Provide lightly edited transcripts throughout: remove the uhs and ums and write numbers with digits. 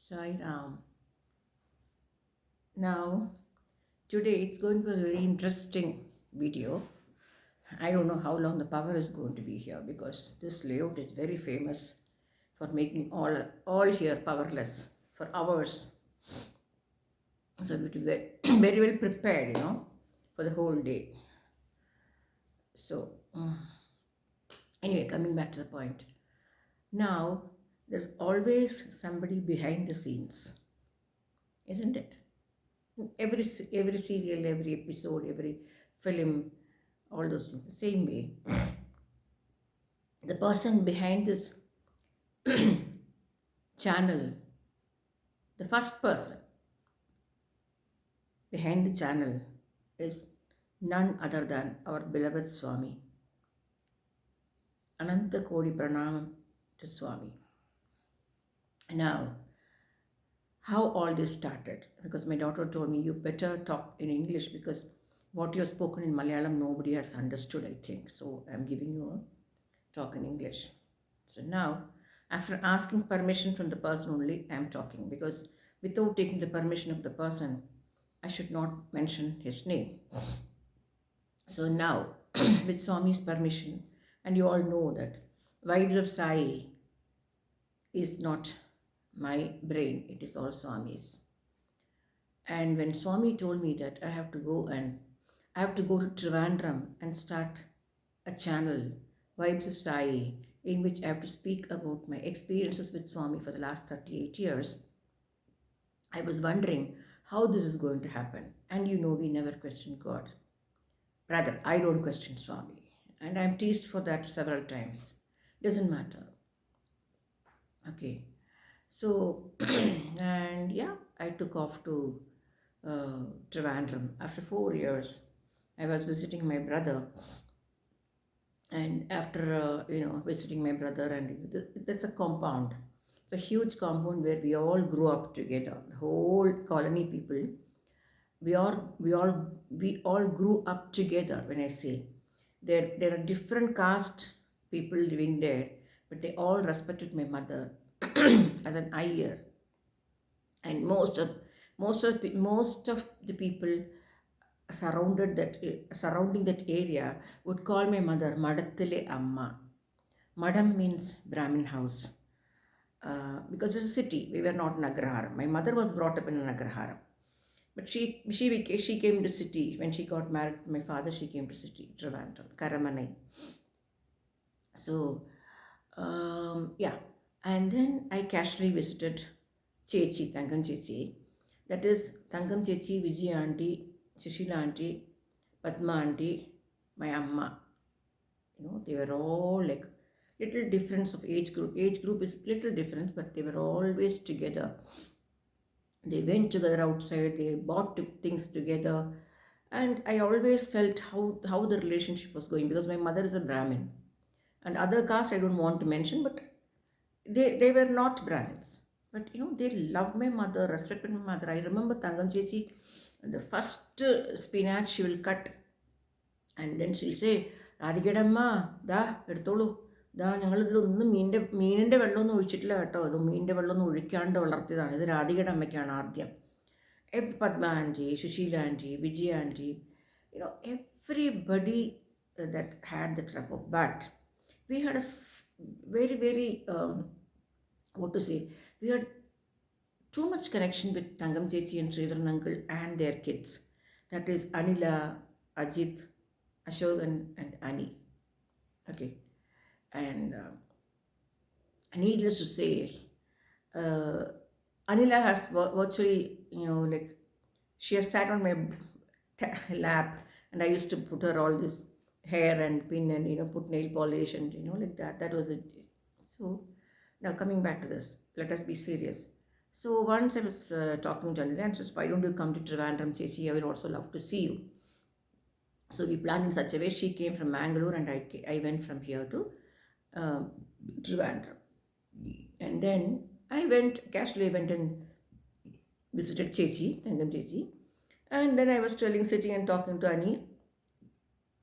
Sai Ram. Now, today it's going to be a very interesting video. I don't know how long the power is going to be here because this layout is very famous for making all here powerless for hours. So we have to be very well prepared, for the whole day. So, anyway, coming back to the point. Now, there's always somebody behind the scenes, isn't it? Every serial, every episode, every film, all those things. The same way, the person behind this channel, the first person behind the channel is none other than our beloved Swami. Ananta Kodi Pranamam to Swami. Now, how all this started, because my daughter told me, you better talk in English because what you have spoken in Malayalam, nobody has understood, I think. So I'm giving you a talk in English. So now, after asking permission from the person only, I'm talking, because without taking the permission of the person, I should not mention his name. So now, with Swami's permission, and you all know that Vibes of Sai is not my brain, it is all Swami's. And when Swami told me that I have to go to Trivandrum and start a channel, Vibes of Sai, in which I have to speak about my experiences with Swami for the last 38 years, I was wondering how this is going to happen. And we never question God. Rather, I don't question Swami. And I'm teased for that several times. Doesn't matter. Okay. So, and yeah, I took off to Trivandrum. After 4 years, I was visiting my brother. And after, visiting my brother, and that's a compound. It's a huge compound where we all grew up together. The whole colony people, we all grew up together. When I say there are different caste people living there, but they all respected my mother as an Iyer, and most of the people surrounding that area would call my mother Madattile Amma. Madam means Brahmin house. Because it's a city, we were not in Agraharam. My mother was brought up in an Agraharam. But she came to city. When she got married to my father, she came to city, Trivandrum, Karamanai. So, yeah. And then I casually visited Chechi, Tangam Chechi. That is Tangam Chechi, Vijay auntie, Sushila auntie, Padma auntie, my amma. They were all like little difference of age group. Age group is little difference, but they were always together. They went together outside, they bought things together. And I always felt how the relationship was going, because my mother is a Brahmin. And other caste I don't want to mention, but they were not Brahmins. But they loved my mother, respected my mother. I remember Tangam Chechi, the first spinach she will cut, and then she'll say, Radhikadamma, da, edutolu. ഞങ്ങളിതിലൊന്നും മീനിൻ്റെ വെള്ളമൊന്നും ഒഴിച്ചിട്ടില്ല കേട്ടോ, ഇത് മീനിൻ്റെ വെള്ളമൊന്നും ഒഴിക്കാണ്ട് വളർത്തിയതാണ്. ഇത് രാധികയുടെ അമ്മയ്ക്കാണ് ആദ്യം. Padma auntie, Sushila auntie, Vijay auntie, everybody that had that rapport. But we had a very, very, we had too much connection with Tangam Chechi and Sreedharan uncle and their kids. That is Anila, Ajit, Ashokan and Annie. Okay. And needless to say, Anila has virtually, she has sat on my lap, and I used to put her all this hair and pin and, put nail polish and, like that. That was it. So, now coming back to this, let us be serious. So, once I was talking to Anila, and says, why don't you come to Trivandrum, Chechi? I would also love to see you. So, we planned in such a way. She came from Mangalore, and I went from here to Trivandrum. And then I casually went and visited Chechi, Tangam Chechi. And then I was sitting and talking to Annie.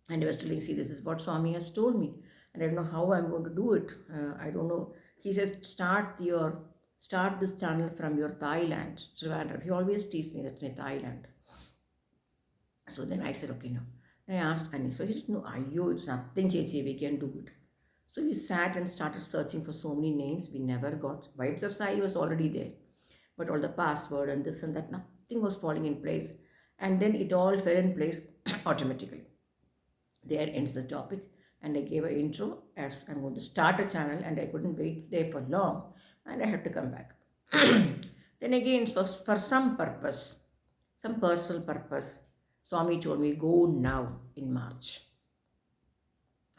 And I was telling, see, this is what Swami has told me. And I don't know how I'm going to do it. I don't know. He says, start your start this channel from your Thailand, Trivandrum. He always teased me that's my Thailand. So then I said, okay, no. And I asked Annie. So he said, no, Ayo, it's nothing, Chechi, we can do it. So we sat and started searching for so many names. We never got. Vibes of Sai was already there. But all the password and this and that, nothing was falling in place. And then it all fell in place automatically. There ends the topic. And I gave an intro as I'm going to start a channel, and I couldn't wait there for long. And I had to come back. Then again, for some purpose, some personal purpose, Swami told me, go now in March.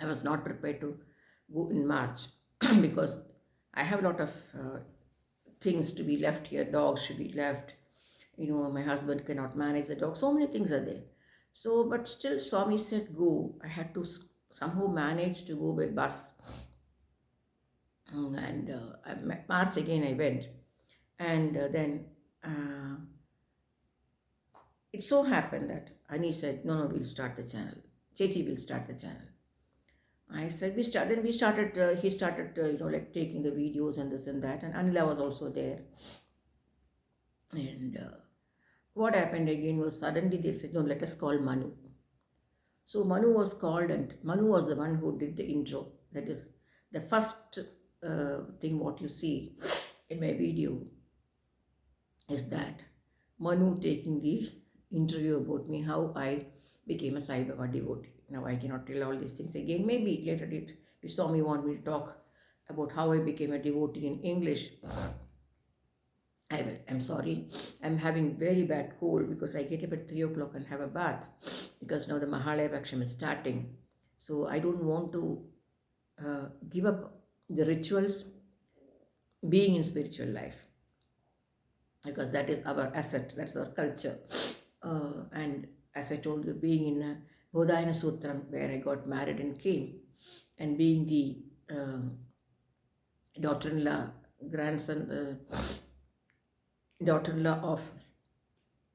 I was not prepared to go in March because I have a lot of things to be left here. Dogs should be left. My husband cannot manage the dog. So many things are there. So, but still, Swami said, go. I had to somehow manage to go by bus. And March again I went. And then it so happened that Ani said, no, we'll start the channel. Chechi will start the channel. I said, he started, like taking the videos and this and that. And Anila was also there. And what happened again was suddenly they said, no, let us call Manu. So Manu was called, and Manu was the one who did the intro. That is the first thing what you see in my video is that Manu taking the interview about me, how I became a Sai Baba devotee. Now I cannot tell all these things again. Maybe later if Swami want me to talk about how I became a devotee in English, I will. I'm sorry. I'm having very bad cold because I get up at 3 o'clock and have a bath because now the Mahalaya Vaksham is starting. So I don't want to give up the rituals, being in spiritual life, because that is our asset, that's our culture. And as I told you, being in Bodhayana Sutram, where I got married and came, and being the daughter-in-law, daughter-in-law of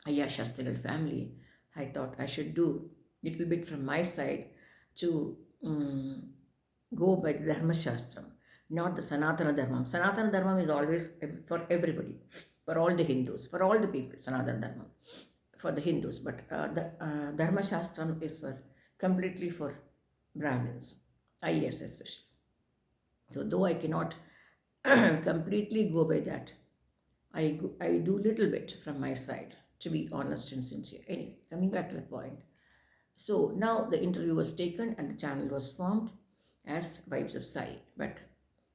Ayya Shastrigal family, I thought I should do little bit from my side to go by the Dharma Shastram, not the Sanatana Dharma. Sanatana Dharma is always for everybody, for all the Hindus, for all the people, Sanatana Dharma, for the Hindus. But the Dharma Shastram is completely for Brahmins, Ayyars especially. So though I cannot completely go by that, I do little bit from my side, to be honest and sincere. Anyway, coming back to the point. So now the interview was taken and the channel was formed as Vibes of Sai. But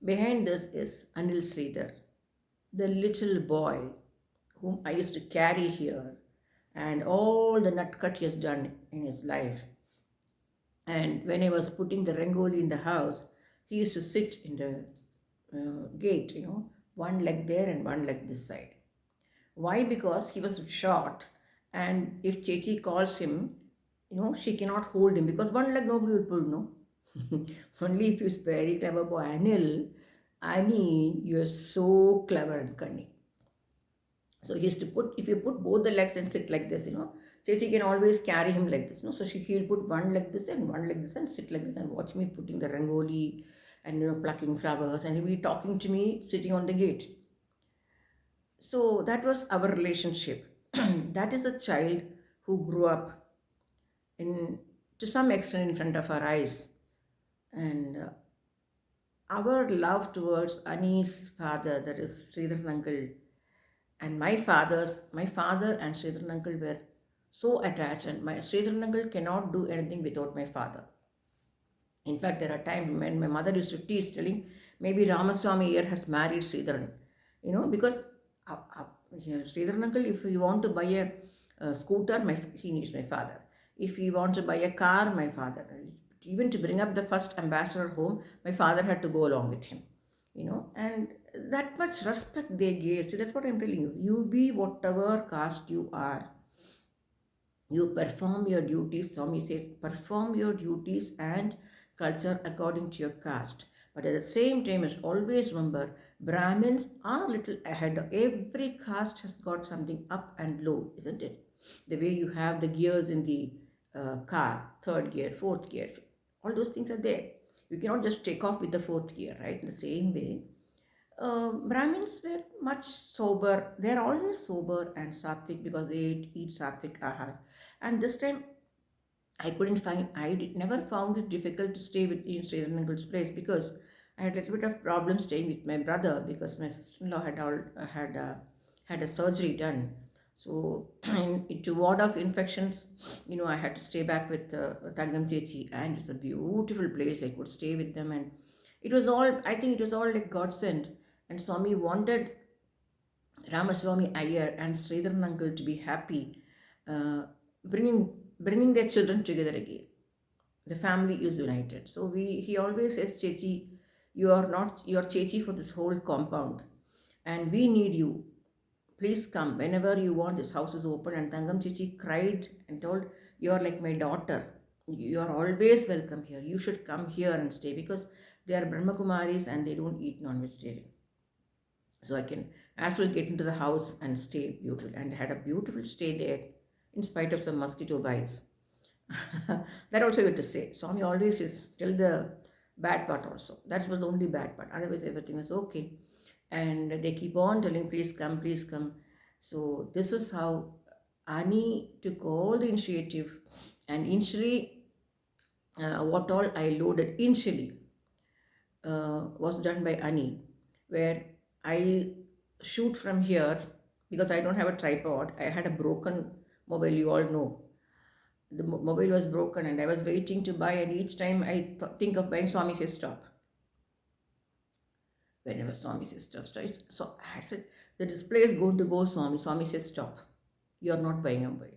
behind this is Anil Sreedhar, the little boy whom I used to carry here, and all the nutcut he has done in his life. And when I was putting the rangoli in the house, he used to sit in the gate, one leg there and one leg this side. Why? Because he was short, and if Chechi calls him, she cannot hold him because one leg nobody will pull, no? Only if you very clever boy, Annie, you are so clever and cunning. So he used to if you put both the legs and sit like this, Chechi can always carry him like this, so he'll put one leg this and one leg this and sit like this and watch me putting the rangoli and plucking flowers, and he'll be talking to me sitting on the gate. So that was our relationship. That is the child who grew up to some extent in front of our eyes. And our love towards Ani's father, that is Sreedharan uncle, and my father and Sreedharan uncle were so attached, and my Sreedharan uncle cannot do anything without my father. In fact, there are times when my mother used to tease, telling maybe Ramaswamy here has married Sreedharan, because Sreedharan uncle, if you want to buy a scooter, he needs my father. If he wants to buy a car, my father. Even to bring up the first ambassador home, my father had to go along with him, and that much respect they gave. See, that's what I'm telling you. You be whatever caste you are. You perform your duties. Swami says, perform your duties and culture according to your caste. But at the same time, always remember, Brahmins are a little ahead. Every caste has got something up and low, isn't it? The way you have the gears in the car, third gear, fourth gear, all those things are there. You cannot just take off with the fourth gear, right? In the same way, Brahmins were much sober. They are always sober and sattvic because they eat sattvic ahar. And this time never found it difficult to stay in Sridhar Uncle's place because I had a little bit of problem staying with my brother because my sister-in-law had a surgery done. So to ward off infections, I had to stay back with Tangam Chechi, and it's a beautiful place. I could stay with them, and I think it was all like God sent. And Swami wanted Ramaswamy Iyer and Sridharan uncle to be happy, uh, bringing their children together again. The family is united. So he always says, Chechi, you are Chechi for this whole compound, and we need you. Please come whenever you want. This house is open. And Tangam Chechi cried and told, you are like my daughter. You are always welcome here. You should come here and stay because they are Brahma Kumaris and they don't eat non-vegetarian. So I can as well get into the house and stay beautiful. And had a beautiful stay there in spite of some mosquito bites. That also you have to say. Swami always says, tell the bad part also. That was the only bad part. Otherwise, everything was okay. And they keep on telling, please come, please come. So this was how Ani took all the initiative. And initially, what all I loaded initially was done by Ani, where I shoot from here because I don't have a tripod. I had a broken mobile, you all know. The mobile was broken and I was waiting to buy, and each time I think of buying, Swami says stop. Whenever Swami says stop, stop. So I said, the display is going to go, Swami. Swami says stop. You are not buying a mobile.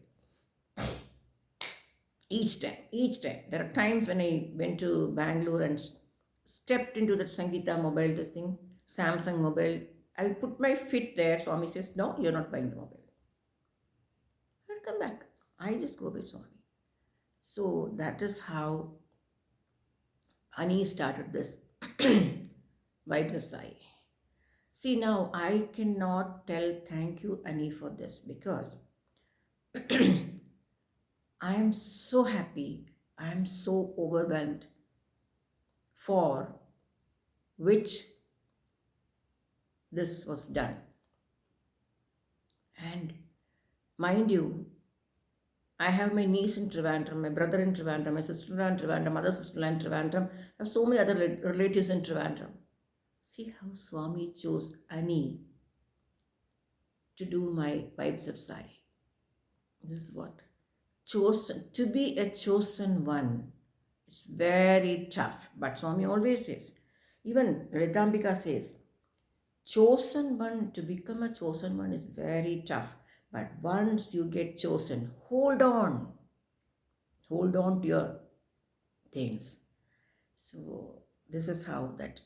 Each time. There are times when I went to Bangalore and stepped into that Sangeeta mobile, this thing, Samsung mobile. I'll put my feet there. Swami says, no, you're not buying the mobile. I'll come back. I just go with Swami. So that is how Ani started this Vibes of Sai. See, now I cannot tell thank you, Ani, for this because I am so happy, I am so overwhelmed for which this was done. And mind you, I have my niece in Trivandrum, my brother in Trivandrum, my sister-in-law in Trivandrum, other sister-in-law in Trivandrum. I have so many other relatives in Trivandrum. See how Swami chose Ani to do my Vibes of Sai. This is what? Chosen, to be a chosen one. It's very tough. But Swami always says, even Redambika says, chosen one, to become a chosen one is very tough. But once you get chosen, hold on. Hold on to your things. So this is how that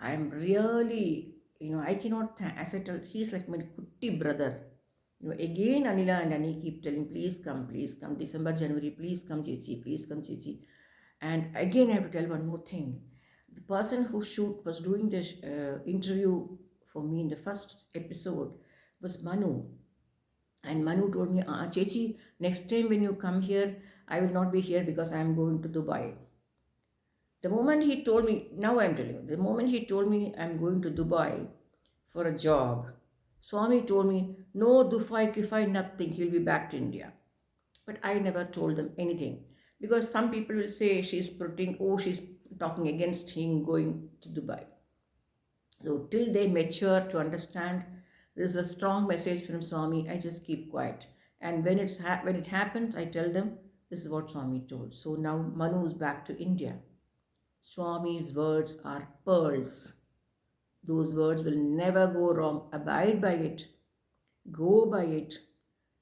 I am really, I cannot, as I told, he's like my kutti brother. Again Anila and Ani keep telling, please come, December, January, please come, Chichi, please come, Chichi. And again I have to tell one more thing. The person who was doing this interview for me in the first episode was Manu. And Manu told me, Chechi, next time when you come here, I will not be here because I am going to Dubai. The moment he told me, now I am telling you, the moment he told me I am going to Dubai for a job, Swami told me, no Dufai Kifai, nothing, he'll be back to India. But I never told them anything because some people will say she's talking against him going to Dubai. So till they mature to understand this is a strong message from Swami, I just keep quiet. And when it happens, I tell them this is what Swami told. So now Manu is back to India. Swami's words are pearls. Those words will never go wrong. Abide by it. Go by it.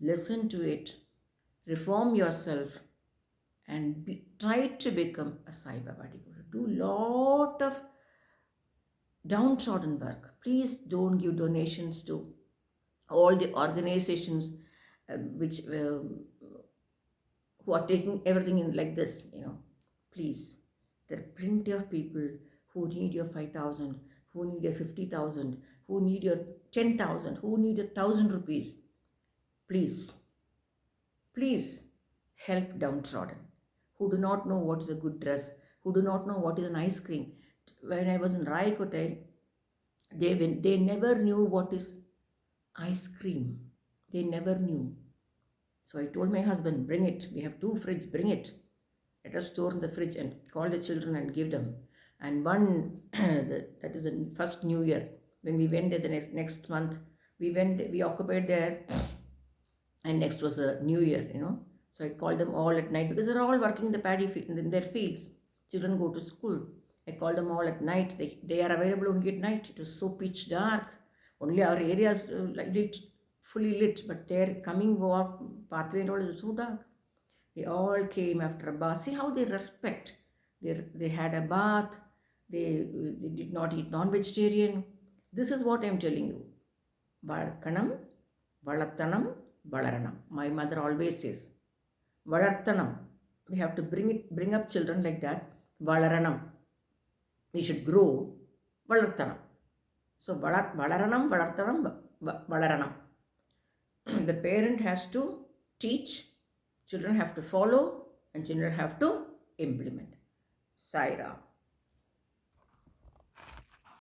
Listen to it. Reform yourself. And try to become a Sai Baba devotee. Do lot of downtrodden work. Please don't give donations to all the organizations who are taking everything in like this, Please. There are plenty of people who need your 5,000, who need your 50,000, who need your 10,000, who need 1,000 rupees. Please, please help downtrodden, who do not know what is a good dress, who do not know what is an ice cream. When I was in Raikote, They never knew what is ice cream. They never knew. So I told my husband, bring it. We have two fridge, bring it. Let us store in the fridge and call the children and give them. And one, that is the first New Year, when we went there the next month, we occupied there, and next was the New Year. So I called them all at night because they're all working in the in their fields. Children go to school. I called them all at night. They are available only at night. It was so pitch dark. Only our areas like lit, fully lit, but their coming walk pathway and all is so dark. They all came after a bath. See how they respect. They had a bath. They did not eat non-vegetarian. This is what I am telling you. Valakkanam, Valattanam, Valaranam. My mother always says, Valarthanam. We have to bring up children like that. Valaranam. We should grow. Valarthanam. So Valaranam, Valarthanam, Valaranam. The parent has to teach, children have to follow, and children have to implement. Sai Ram.